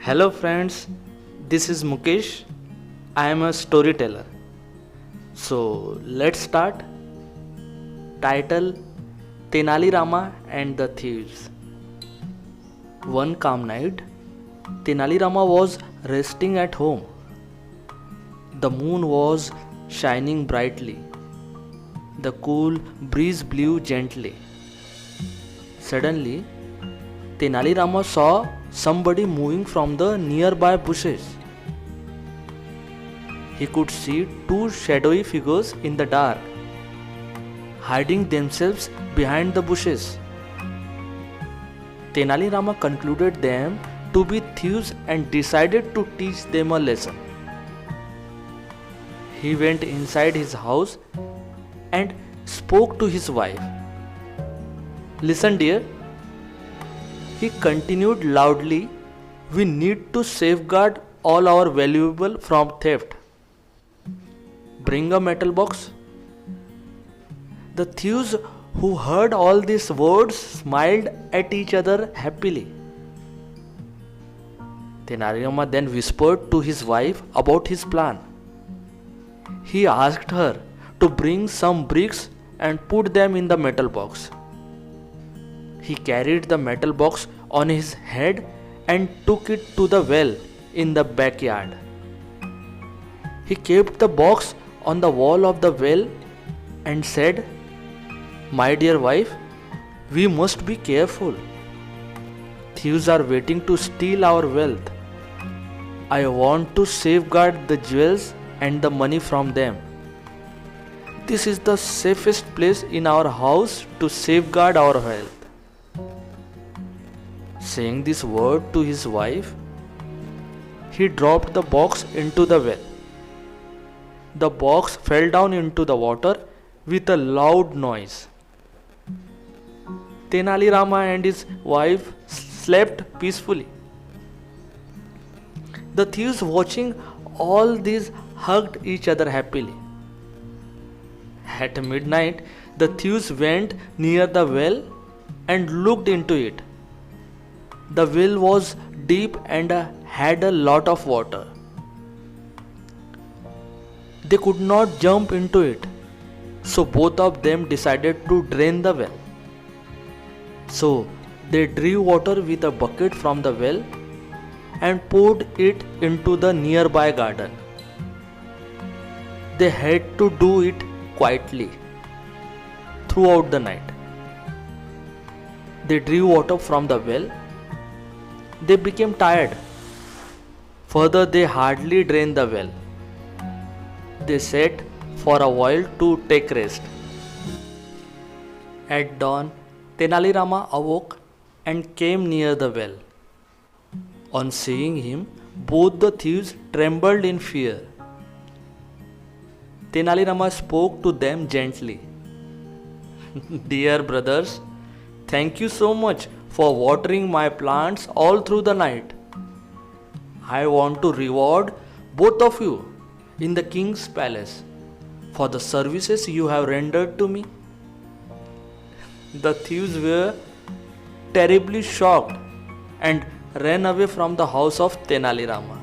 Hello friends, this is Mukesh. I am a storyteller. So let's start. Title Tenali Rama and the Thieves. One calm night, Tenali Rama was resting at home. The moon was shining brightly. The cool breeze blew gently. Suddenly, Tenali Rama saw somebody moving from the nearby bushes. He could see two shadowy figures in the dark, hiding themselves behind the bushes. Tenali Rama concluded them to be thieves and decided to teach them a lesson. He went inside his house and spoke to his wife. Listen, dear, he continued loudly, we need to safeguard all our valuable from theft. Bring a metal box. The thieves who heard all these words smiled at each other happily. Tenali Rama then whispered to his wife about his plan. He asked her to bring some bricks and put them in the metal box. He carried the metal box on his head and took it to the well in the backyard. He kept the box on the wall of the well and said, "My dear wife, we must be careful. Thieves are waiting to steal our wealth. I want to safeguard the jewels and the money from them. This is the safest place in our house to safeguard our wealth." Saying this word to his wife, he dropped the box into the well. The box fell down into the water with a loud noise. Tenali Rama and his wife slept peacefully. The thieves watching all this hugged each other happily. At midnight, the thieves went near the well and looked into it. The well was deep and had a lot of water. They could not jump into it, so both of them decided to drain the well. So they drew water with a bucket from the well and poured it into the nearby garden. They had to do it quietly throughout the night. They drew water from the well. They became tired. Further, they hardly drained the well. They sat for a while to take rest. At dawn, Tenali Rama awoke and came near the well. On seeing him, both the thieves trembled in fear. Tenali Rama spoke to them gently. "Dear brothers, thank you so much for watering my plants all through the night. I want to reward both of you in the king's palace for the services you have rendered to me." The thieves were terribly shocked and ran away from the house of Tenali Rama.